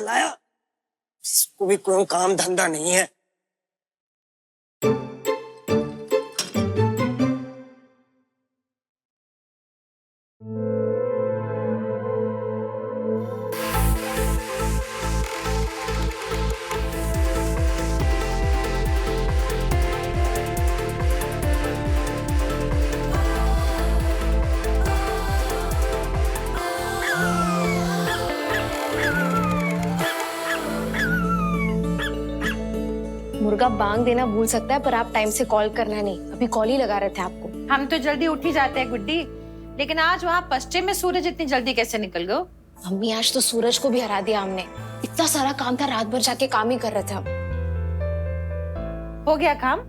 लाया, इसको भी कोई काम धंधा नहीं है। मुर्गा बांग देना भूल सकता है पर आप टाइम से कॉल करना नहीं। अभी कॉल ही लगा रहे थे आपको। हम तो जल्दी उठ ही जाते हैं गुड्डी, लेकिन आज वहाँ पश्चिम में सूरज इतनी जल्दी कैसे निकल गया? मम्मी आज तो सूरज को भी हरा दिया हमने। इतना सारा काम था, रात भर जाके काम ही कर रहे थे हम। हो गया काम?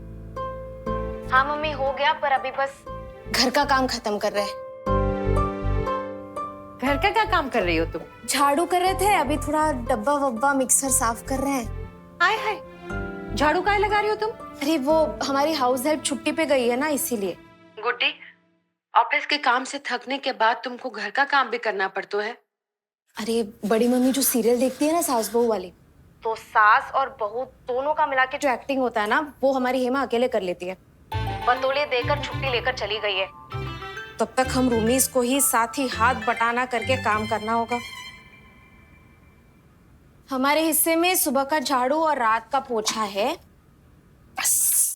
हाँ मम्मी हो गया, पर अभी बस घर का काम खत्म कर रहे हैं। घर का क्या काम कर रही हो तुम? झाड़ू कर रहे थे, अभी थोड़ा डब्बा वब्बा मिक्सर साफ कर रहे हैं। हाय हाय, झाड़ू काहे लगा रही हो तुम? अरे वो हमारी हाउस हेल्प छुट्टी पे गई है ना, इसीलिए। गुड्डी, ऑफिस के काम से थकने के बाद तुमको घर का काम भी करना पड़ता है। अरे बड़ी मम्मी जो सीरियल देखती है ना, सास बहू वाली, तो सास और बहू दोनों का मिला के जो एक्टिंग होता है ना, वो हमारी हेमा अकेले कर लेती है। बतौलिए देकर छुट्टी लेकर चली गई है। तब तक हम रूमीज को ही साथ ही हाथ बटाना करके काम करना होगा। हमारे हिस्से में सुबह का झाड़ू और रात का पोछा है बस।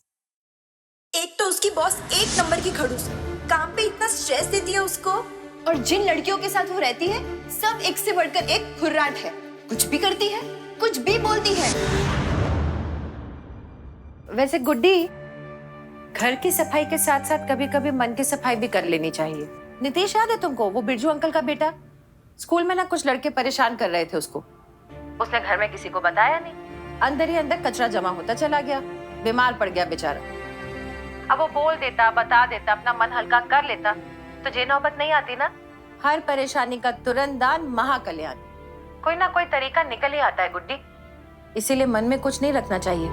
एक तो उसकी बॉस एक नंबर की खड़ूस, काम पे इतना स्ट्रेस देती है उसको, और जिन लड़कियों के साथ वो रहती है सब एक से बढ़कर एक फुर्राट है। कुछ भी करती है, कुछ भी बोलती है। वैसे गुड्डी, घर की सफाई के साथ साथ कभी कभी मन की सफाई भी कर लेनी चाहिए। नीतीश याद है तुमको, वो बिरजू अंकल का बेटा? स्कूल में ना कुछ लड़के परेशान कर रहे थे उसको। उसने घर में किसी को बताया नहीं, अंदर ही अंदर कचरा जमा होता चला गया, बीमार पड़ गया बेचारा। अब वो बोल देता, बता देता, अपना मन हल्का कर लेता तो ये नौबत नहीं आती ना। हर परेशानी का तुरंत दान महाकल्याण। कोई ना कोई तरीका निकल ही आता है गुड्डी, इसीलिए मन में कुछ नहीं रखना चाहिए।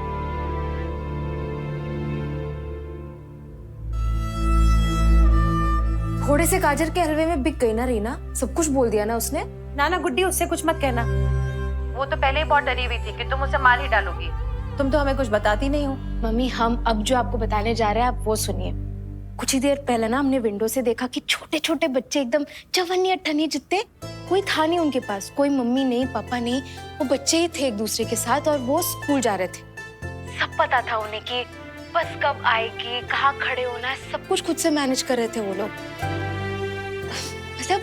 थोड़े से गाजर के हलवे में बिक गई ना रीना, सब कुछ बोल दिया ना उसने। ना गुड्डी, उससे कुछ मत कहना, वो तो पहले ही बहुत डरी हुई थी कि तुम उसे मार ही डालोगी। तुम तो हमें कुछ बताती नहीं हो। मम्मी हम अब जो आपको बताने जा रहे हैं आप वो सुनिए। कुछ ही देर पहले ना हमने विंडो से देखा कि छोटे छोटे बच्चे एकदम चवन्नी अट्ठन्नी जितने, कोई था नहीं उनके पास, कोई मम्मी नहीं पापा नहीं, वो बच्चे ही थे एक दूसरे के साथ और वो स्कूल जा रहे थे। सब पता था उन्हें कि बस कब आएगी, कहाँ खड़े होना है, सब कुछ खुद से मैनेज कर रहे थे वो लोग। मतलब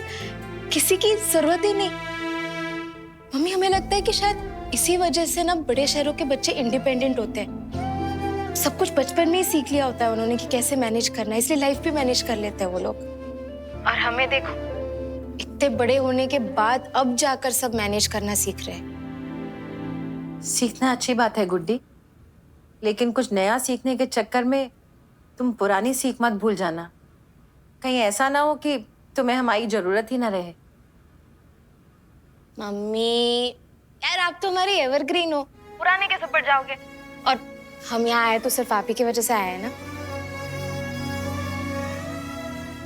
किसी की जरूरत ही नहीं। मम्मी हमें लगता है कि शायद इसी वजह से ना बड़े शहरों के बच्चे इंडिपेंडेंट होते हैं। सब कुछ बचपन में ही सीख लिया होता है उन्होंने कि कैसे मैनेज करना है, इसलिए लाइफ भी मैनेज कर लेते हैं वो लोग। और हमें देखो, इतने बड़े होने के बाद अब जाकर सब मैनेज करना सीख रहे हैं। सीखना अच्छी बात है गुड्डी, लेकिन कुछ नया सीखने के चक्कर में तुम पुरानी सीख मत भूल जाना। कहीं ऐसा ना हो कि तुम्हें हमारी जरूरत ही ना रहे। मम्मी यार आप तो हमारी एवरग्रीन हो, पुराने कैसे पड़ जाओगे? और हम यहाँ आए तो सिर्फ आप ही की वजह से आए हैं ना।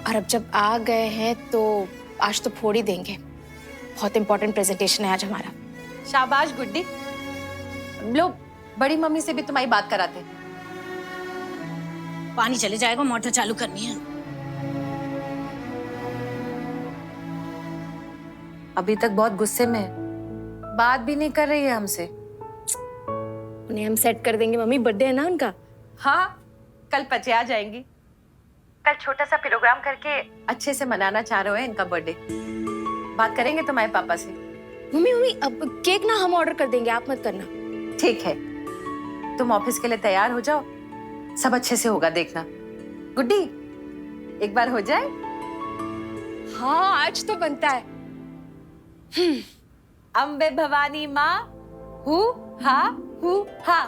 और अब जब आ गए हैं तो आज तो फोड़ ही देंगे। बहुत इंपॉर्टेंट प्रेजेंटेशन है आज हमारा। शाबाश गुड्डी, लो बड़ी मम्मी से भी तुम्हारी बात कराते। पानी चले जाएगा, मोटर चालू करनी है। अभी तक बहुत गुस्से में है, बात भी नहीं कर रही है हमसे। उन्हें हम सेट कर देंगे मम्मी, बर्थडे है ना उनका। हाँ, कल पचे आ जाएंगी। कल छोटा सा प्रोग्राम करके अच्छे से मनाना चाह रहे हैं इनका बर्थडे। बात करेंगे तुम्हारे पापा से। मम्मी अब केक ना हम ऑर्डर कर देंगे, आप मत करना। ठीक है, तुम ऑफिस के लिए तैयार हो जाओ, सब अच्छे से होगा देखना। गुड्डी एक बार हो जाए। हाँ आज तो बनता है। अम्बे भवानी माँ हु हा हु हा।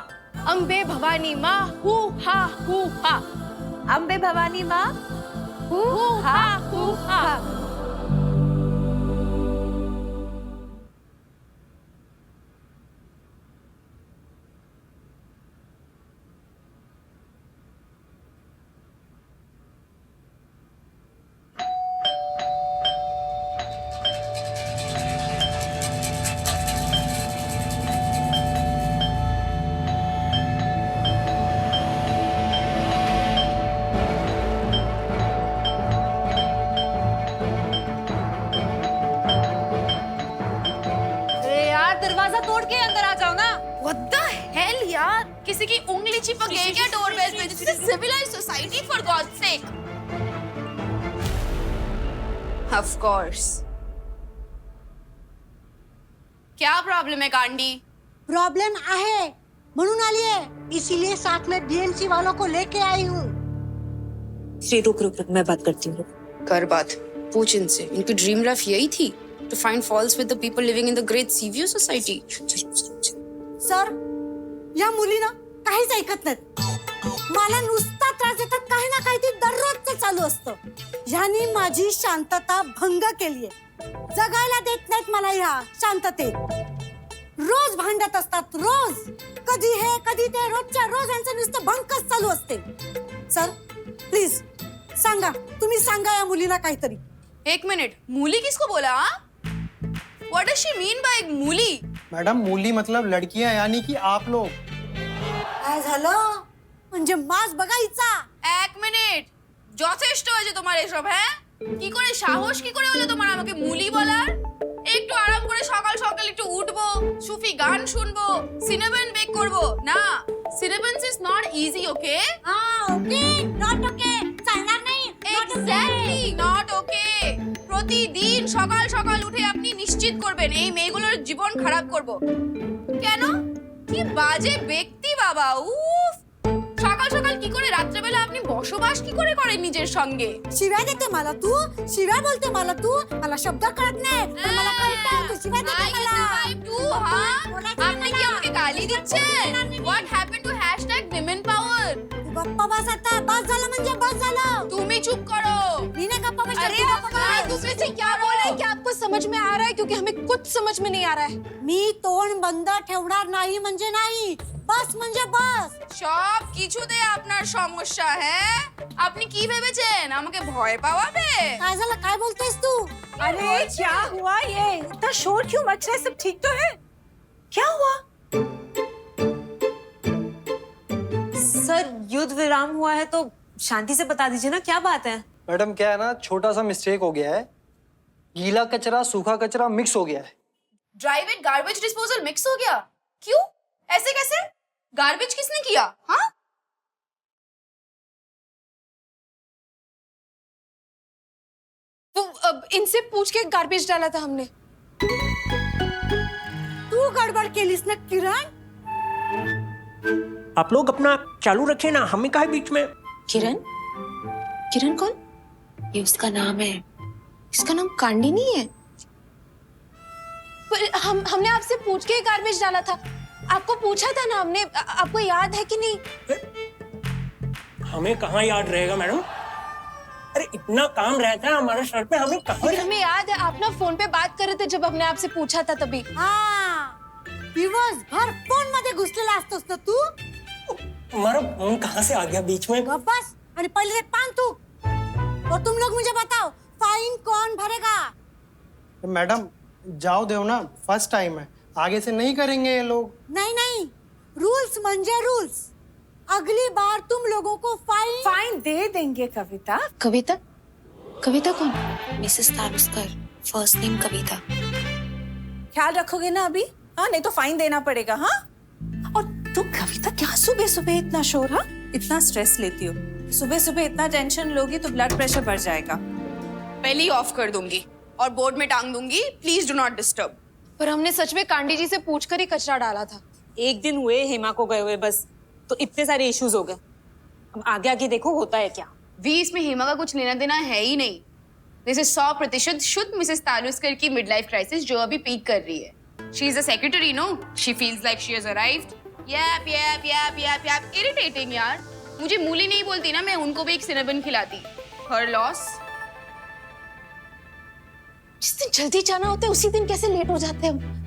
अम्बे भवानी माँ हु हा हु हा। अम्बे भवानी माँ हु हा हु हा। यार, किसी की उंगली चिपक गई क्या डोरबेल पे? This is civilized society for God's sake. Of course. क्या प्रॉब्लम है कांडी? प्रॉब्लम आहे म्हणून आली है, इसीलिए साथ में बीएमसी वालों को लेके आई हूँ। श्री रुक रुक रुक, मैं बात करती हूँ। कर बात, पूछ इनसे। इनकी ड्रीम लाइफ यही थी, to find faults with the people living in the Great Seaview Society. Sir, या मुली ना काहीच ऐकत नाहीत। मला नुसता त्रास देतात, काही ना काही ते दररोजचं चालू असतं। ह्यानी माझी शांतता भंग केलीये, जगायला देत नाहीत मला ह्या शांततेत। रोज भांडत असतात, रोज कधी हे कधी ते, रोजच्या रोज यांचं नुसतं भंकच चालू असते। सर प्लीज सांगा, तुम्ही सांगा या मुलीला काहीतरी। एक मिनट, मूली किसको बोला? What does she mean by मूली? मैडम मूली मतलब लड़कियां, यानी कि आप लोग। काय झालं म्हणजे मास बघायचा। এক মিনিট, যথেষ্ট হয়েছে তোমার এসব। হ্যাঁ, কি করে সাহস কি করে হলো তোমার আমাকে মুলি বলার? একটু আরাম করে সকাল সকাল একটু উঠবো, সুফি গান শুনবো, সিনেবেন বেক করবো না। সিনেবেন্স is not easy, okay? Okay not okay, চাইলার নেই। Exactly, not okay. প্রতিদিন সকাল সকাল উঠে আপনি নিশ্চিত করবেন এই মেয়েগুলোর জীবন খারাপ করব। কেন? কি বাজে ব্যক্তি বাবা, উফ। সকাল সকাল কি করে, রাত্রেবেলা আপনি বসবাস কি করে করেন নিজের সঙ্গে? शिव्या देते मला तू, शिव्या बोलते मला तू, मला शब्द कळत नाही पण मला कळतं तू शिव्या देते मला। আপনি কি আমাকে গালি দিচ্ছেন? What happened to #women_power? तू गप्पा बस आता, बस झालं म्हणजे बस झालं। তুমি চুপ করো। मी नाही गप्पा बसणार, अरे तू आप गप्पा एक बस। दूसरे से क्या बोल रहे हैं? क्या आपको समझ में आ रहा है? क्योंकि हमें कुछ समझ में नहीं आ रहा है। मी तोंड बंद ठेवणार नाही म्हणजे नाही, बस म्हणजे बस। সব কিছুতে আপনার সমস্যা। হ্যাঁ, আপনি কি ভেবেছেন আমাকে ভয় পাওয়াবে? काय झालं, काय बोलतेस तू? अरे क्या हुआ ये? इतना शोर क्यों मच रहा है? सब ठीक तो है? क्या हुआ? सर युद्ध विराम हुआ है तो शांति से बता दीजिए ना, क्या बात है? मैडम क्या है ना, छोटा सा मिस्टेक हो गया है, गीला कचरा सूखा कचरा मिक्स हो गया है। Dry wet garbage disposal mix हो गया? क्यों? ऐसे कैसे? गार्बेज किसने किया? हाँ, वो इनसे पूछ के गार्बेज डाला था हमने। तू गडबड केलीस ना किरण? आप लोग अपना चालू रखे ना, हमें काहे बीच में। किरण? किरण कौन? ये उसका नाम है। इसका नाम कांडी नहीं है। पर हमने आपसे पूछ के गार्बेज डाला था। आपको पूछा था ना हमने, आपको याद है कि नहीं? हमें कहाँ याद रहेगा मैडम, अरे इतना काम रहता है हमारे सर पे, हमें कहाँ। और हमें याद है आप ना फोन पे बात कर रहे थे जब हमने आपसे पूछा था तभी। हाँ, दिवसभर फोन मध्ये घुसलेला असतोस ना तू। हमारा फोन कहाँ से आ गया बीच में? गप बस आणि पहिले ते पान तू। और तुम लोग मुझे बताओ, फाइन कौन भरेगा? मैडम जाओ देव ना, फर्स्ट टाइम है, आगे से नहीं करेंगे ये लोग। नहीं नहीं, रूल्स म्हणजे रूल्स। अगली बार तुम लोगों को फाइन दे देंगे कविता। कविता? कविता कौन? मिसेस तारुस्कर, फर्स्ट नेम कविता। ख्याल रखोगे ना अभी? हाँ, नहीं तो फाइन देना पड़ेगा। हाँ, और तुम कविता क्या सुबह सुबह इतना शोर? हाँ, इतना स्ट्रेस लेती हो? सुबह सुबह इतना टेंशन लोगी तो ब्लड प्रेशर बढ़ जाएगा। पहले ही ऑफ कर दूंगी और बोर्ड में टांग दूंगी, प्लीज डू नॉट डिस्टर्ब। पर हमने सच में कांडी जी से पूछकर ही कचरा डाला था। एक दिन हुए हेमा को गए हुए बस, तो इतने सारे इश्यूज हो गए। अब आगे आगे देखो होता है क्या। वी इसमें हेमा का कुछ लेना देना है ही नहीं। दिस इज 100% शुद्ध मिसेस तालुस्कर की मिड लाइफ क्राइसिस जो अभी पीक कर रही है। She is a secretary, no? She feels like she has arrived. Yup yup yup yup yup, irritating यार। मुझे मूली नहीं बोलती ना, मैं उनको भी एक सिनेबन खिलाती। हर लॉस। जिस दिन जल्दी जाना होता है उसी दिन कैसे लेट हो जाते हैं हम।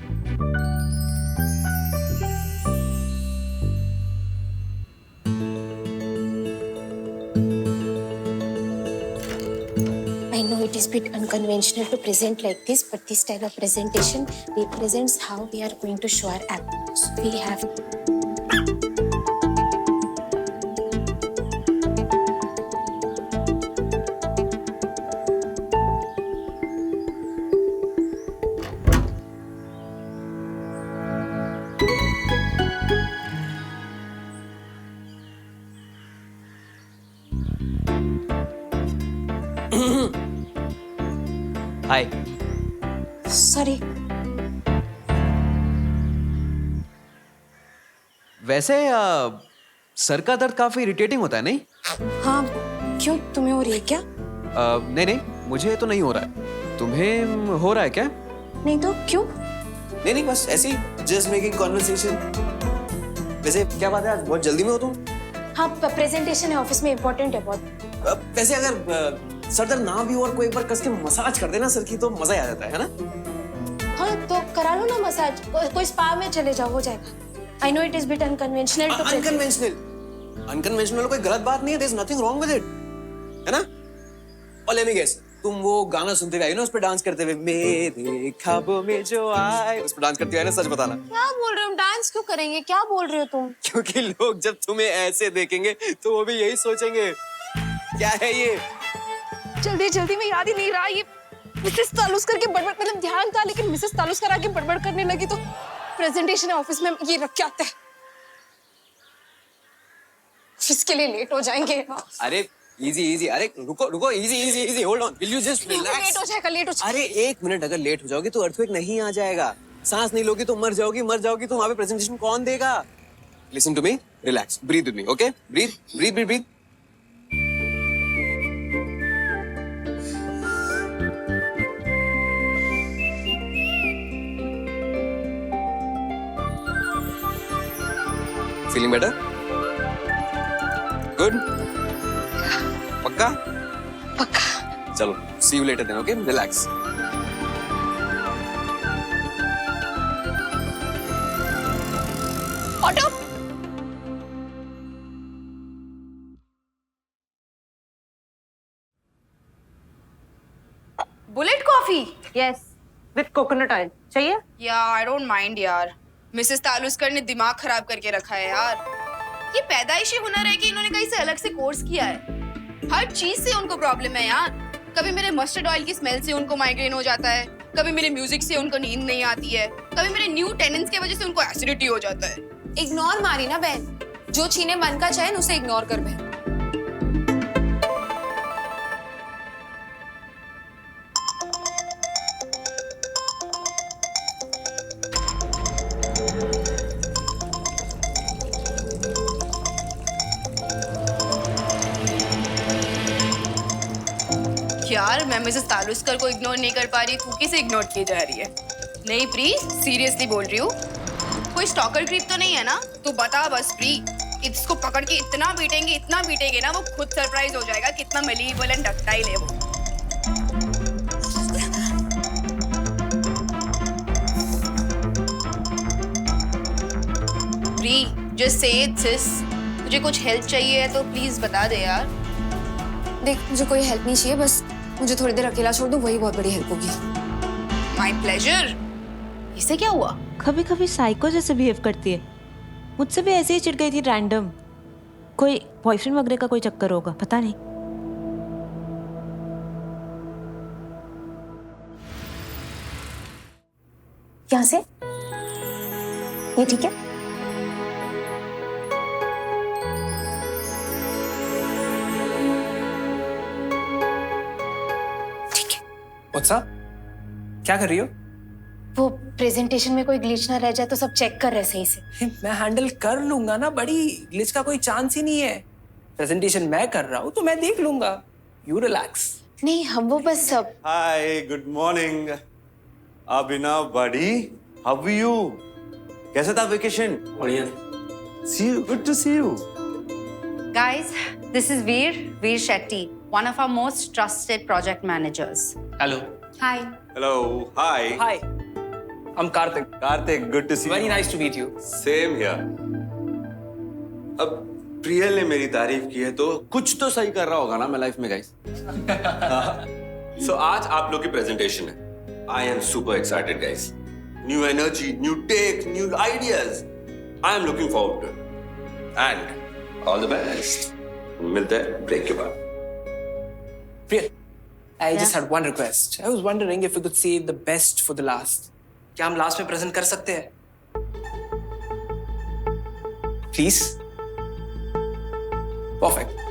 I know it is a bit unconventional to present like this, but this type of presentation represents how we are going to show our act. So we have hi. Sorry. वैसे sir का दर्द काफी irritating होता है, नहीं? हाँ, क्यों तुम्हें हो रही है क्या? नहीं नहीं, मुझे तो नहीं हो रहा है। तुम्हें हो रहा है क्या? नहीं तो क्यों? नहीं नहीं, बस ऐसे ही, जस्ट मेकिंग कन्वर्सेशन। वैसे क्या बात है, आज बहुत जल्दी में हो तुम? हाँ, प्रेजेंटेशन है ऑफिस में, इम्पोर्टेंट है बहुत। वैसे अगर सर दर्द ना भी हो और कोई एक बार कस के मसाज कर देना सर की, तो मजा ही आ जाता है ना? हाँ, तो करा लो ना मसाज। कोई स्पा में चले जाओ, हो जाएगा। I know it is bit unconventional to unconventional कोई गलत बात नहीं है, there's nothing wrong with it, है ना? और let me guess, तुम वो गाना सुनते हुए आई ना, उस पे डांस करते हुए, मेरे ख्वाबों में जो आए, उस पे डांस करते हुए ना, सच बताना। क्या बोल रहे हो? डांस क्यों करेंगे? क्या बोल रहे हो तुम? क्योंकि लोग जब तुम्हें ऐसे देखेंगे तो वो भी यही सोचेंगे, क्या है ये? जल्दी जल्दी में याद ही नहीं रहा। ये मिसेस तालुस्कर के बड़बड़, मतलब ध्यान था, लेकिन मिसेस तालुस्कर आके बड़बड़ करने लगी तो प्रेजेंटेशन है ऑफिस में, ये रख के आते हैं। ऑफिस के लिए लेट हो जाएंगे। अरे इजी इजी, अरे रुको, easy, hold on, will you just relax? Late हो जाएगा। अरे 1 मिनट, अगर लेट हो जाओगी तो अर्थक्वेक नहीं आ जाएगा। सांस नहीं लोगी तो मर जाओगी तो वहां पे प्रेजेंटेशन कौन देगा? Listen to me, relax, breathe with me, okay? Breathe. Feeling better? Good? पक्का? चलो, see you later then, okay? Relax. Auto. Bullet coffee? Yes, with coconut oil चाहिए? या आई डोंट माइंड यार। मिसेस तालुस्कर ने दिमाग खराब करके रखा है यार। ये पैदाइशी हुनर है कि इन्होंने कहीं से अलग से कोर्स किया है। हर चीज से उनको प्रॉब्लम है यार। कभी मेरे मस्टर्ड ऑयल की स्मेल से उनको माइग्रेन हो जाता है, कभी मेरे म्यूजिक से उनको नींद नहीं आती है, कभी मेरे न्यू टेनेंट्स की वजह से उनको एसिडिटी हो जाता है। इग्नोर मारी ना बहन, जो छीने मन का चैन उसे इग्नोर कर बहन। यार मैं मिसेस तालुस्कर को इग्नोर नहीं कर पा रही, तू किसे इग्नोर की जा रही है? नहीं प्री, सीरियसली बोल रही हूँ। कोई स्टॉकर क्रीप तो नहीं है ना? तू बता बस प्री। इसको पकड़ के इतना पीटेंगे ना, वो खुद सरप्राइज हो जाएगा कितना मेलिएबल एंड डक्टाइल है वो। प्री, जस्ट से इट सिस। तुझे कुछ हेल्प चाहिए है तो प्लीज बता दे यार। देख, मुझे कोई हेल्प नहीं चाहिए, बस मुझे थोड़ी देर अकेला छोड़ दो, वही बहुत बड़ी हेल्प होगी। My pleasure. इससे क्या हुआ? कभी कभी साइको जैसे बिहेव करती है। मुझसे भी ऐसे ही चिढ़ गई थी रैंडम। कोई बॉयफ्रेंड वगैरह का कोई चक्कर होगा, पता नहीं। यहाँ से ये ठीक है? What's up? क्या कर रही हो? वो प्रेजेंटेशन में कोई ग्लिच ना रह जाए तो सब चेक कर रहे सही से। मैं हैंडल कर लूंगा ना बड़ी, ग्लिच का कोई चांस ही नहीं है। प्रेजेंटेशन मैं कर रहा हूँ तो मैं देख लूंगा। You relax. नहीं, हम वो बस सब। Hi, good morning Abhinav buddy, how are you? कैसा था वेकेशन? बढ़िया। See you, good to see you. Guys, this is Veer Shetty, one of our most trusted project managers. Hello. Hi. Hello, hi. Hi, I'm Kartik. Kartik, good to see you. Very nice to meet you. Same here. अब प्रियल ने मेरी तारीफ की है तो कुछ तो सही कर रहा होगा ना मैं लाइफ में गाइस। सो आज आप लोग की प्रेजेंटेशन है। I am super excited guys. New energy, new tech, new ideas. I am looking forward to and all the best. मिलते हैं ब्रेक के बाद। Priya, I just had one request. I was wondering if we could save the best for the last. क्या हम last में present कर सकते हैं? Please? Perfect.